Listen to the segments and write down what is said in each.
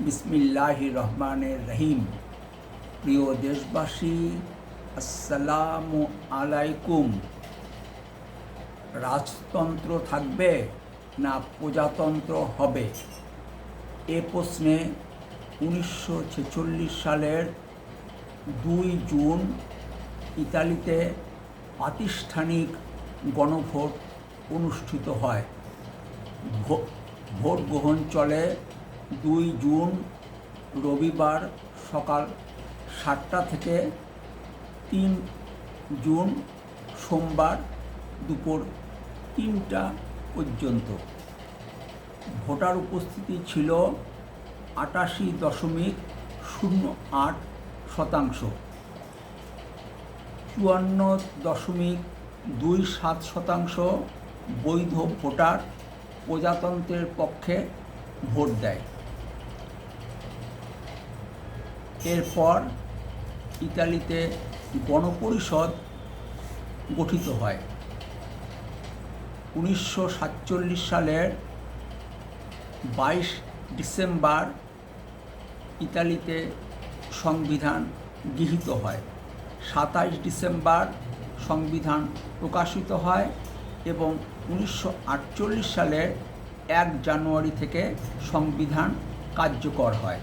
বিসমিল্লাহির রহমানির রহিম। প্রিয় দেশবাসী, আসসালামু আলাইকুম। রাজতন্ত্র থাকবে না প্রজাতন্ত্র হবে, এ প্রশ্নে 1946 সালের 2 জুন ইতালিতে প্রাতিষ্ঠানিক গণভোট অনুষ্ঠিত হয়। ভোট গ্রহণ চলে 2 জুন রবিবার সকাল 7টা থেকে 3 জুন সোমবার দুপুর 3টা পর্যন্ত। ভোটার উপস্থিতি ছিল 88.08%, 54.27% বৈধ ভোটার প্রজাতন্ত্রের পক্ষে ভোট দেয়। এরপর ইতালিতে গণপরিষদ গঠিত হয়। 1947 সালের 22 ডিসেম্বর ইতালিতে সংবিধান গৃহীত হয়। 27 ডিসেম্বর সংবিধান প্রকাশিত হয় এবং 1948 সালের 1 জানুয়ারি থেকে সংবিধান কার্যকর হয়।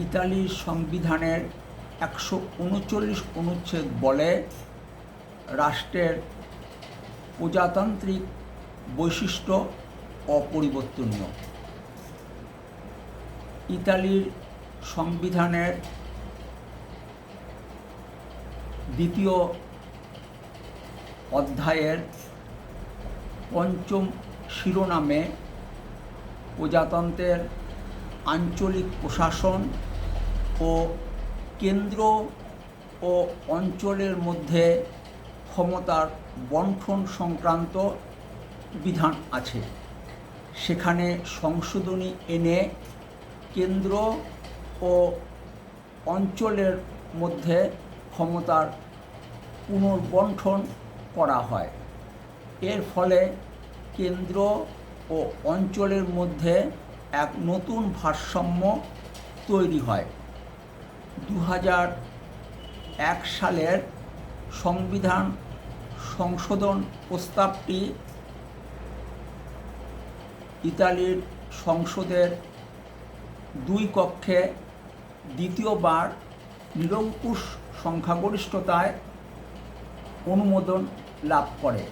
ইতালির সংবিধানের 139 অনুচ্ছেদ বলে রাষ্ট্রের প্রজাতান্ত্রিক বৈশিষ্ট্য অপরিবর্তনীয়। ইতালির সংবিধানের 2য় অধ্যায়ের 5ম শিরোনামে প্রজাতন্ত্রের আঞ্চলিক প্রশাসন ও কেন্দ্র ও অঞ্চলের মধ্যে ক্ষমতার বণ্টন সংক্রান্ত বিধান আছে। সেখানে সংশোধনী এনে কেন্দ্র ও অঞ্চলের মধ্যে ক্ষমতার পুনর্বণ্টন করা হয়। এর ফলে কেন্দ্র ও অঞ্চলের মধ্যে এক নতুন ভারসাম্য তৈরি হয়। 2001 সালের সংবিধান সংশোধন প্রস্তাবটি ইতালির সংসদের 2 কক্ষে দ্বিতীয়বার নিরঙ্কুশ সংখ্যাগরিষ্ঠতায় অনুমোদন লাভ করে।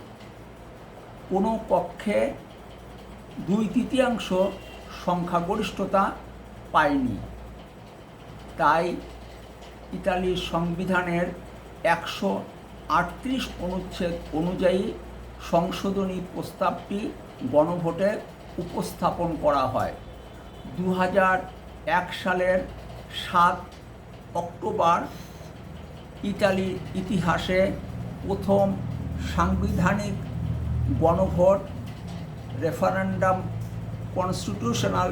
কোনো কক্ষে 2/3 সংখ্যাগরিষ্ঠতা পায়নি। তাই ইতালির সংবিধানের 138 অনুচ্ছেদ অনুযায়ী সংশোধনী প্রস্তাবটি গণভোটে উপস্থাপন করা হয়। 2001 সালের 7 অক্টোবর ইতালির ইতিহাসে প্রথম সাংবিধানিক গণভোট রেফারেন্ডাম কনস্টিটিউশনাল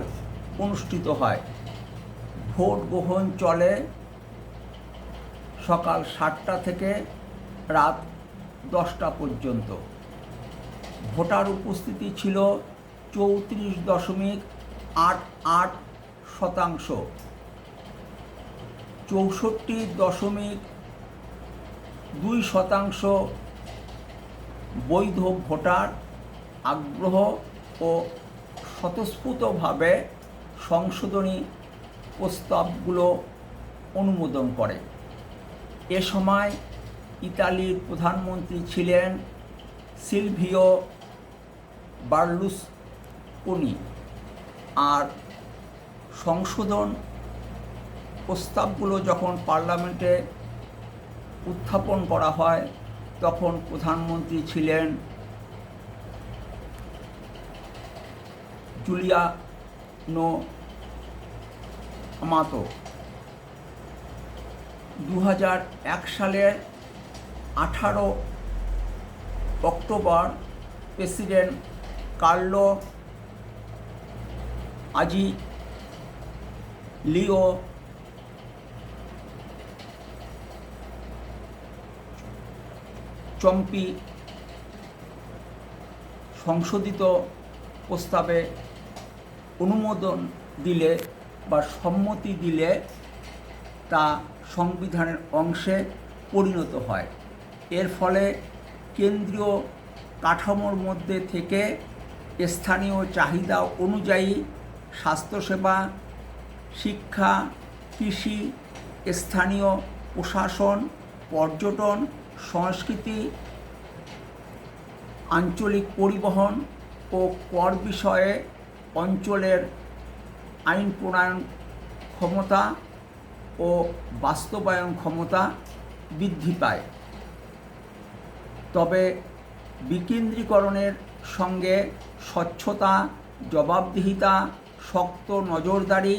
অনুষ্ঠিত হয়। ভোট গ্রহণ চলে সকাল 7টা থেকে রাত 10টা পর্যন্ত। ভোটার উপস্থিতি ছিল 34.88%, 64.2% বৈধ ভোটার আগ্রহ ও স্বতঃস্ফূর্তভাবে সংশোধনী প্রস্তাবগুলো অনুমোদন করে। এ সময় ইতালির প্রধানমন্ত্রী ছিলেন সিলভিও বার্লুসকোনি। আর সংশোধন প্রস্তাবগুলো যখন পার্লামেন্টে উত্থাপন করা হয় তখন প্রধানমন্ত্রী ছিলেন জুলিয়ানো আমাতো। 2001 সালের 18 অক্টোবর প্রেসিডেন্ট কার্লো আজিলিও চম্পি সংশোধিত প্রস্তাবে অনুমোদন দিলে বা সম্মতি দিলে তা সংবিধানের অংশে পরিণত হয়। এর ফলে কেন্দ্রীয় কাঠামোর মধ্যে থেকে স্থানীয় চাহিদা অনুযায়ী স্বাস্থ্যসেবা, শিক্ষা, কৃষি, স্থানীয় প্রশাসন, পর্যটন, সংস্কৃতি, আঞ্চলিক পরিবহন ও কর বিষয়ে অঞ্চলের আইন প্রণয়ন ক্ষমতা ও বাস্তবায়ন ক্ষমতা বৃদ্ধি পায়। তবে বিকেন্দ্রীকরণের সঙ্গে স্বচ্ছতা, জবাবদিহিতা, শক্ত নজরদারি,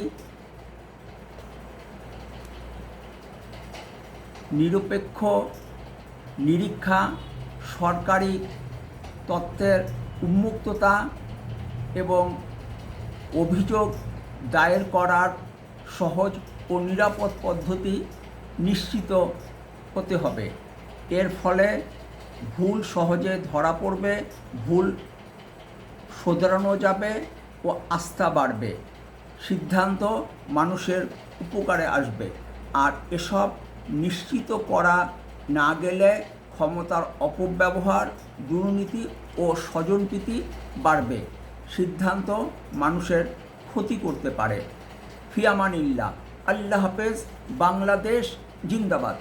নিরপেক্ষ নিরীক্ষা, সরকারি তথ্যের উন্মুক্ততা এবং অভিযোগ দায়ের করার সহজ ও নিরাপদ পদ্ধতি নিশ্চিত হতে হবে। এর ফলে ভুল সহজে ধরা পড়বে, ভুল শোধরানো যাবে ও আস্থা বাড়বে, সিদ্ধান্ত মানুষের উপকারে আসবে। আর এসব নিশ্চিত করা না গেলে ক্ষমতার অপব্যবহার, দুর্নীতি ও স্বজনপ্রীতি বাড়বে, সিদ্ধান্ত মানুষের ক্ষতি করতে পারে। ফি আমানিল্লাহ। আল্লাহ হাফেজ। বাংলাদেশ জিন্দাবাদ।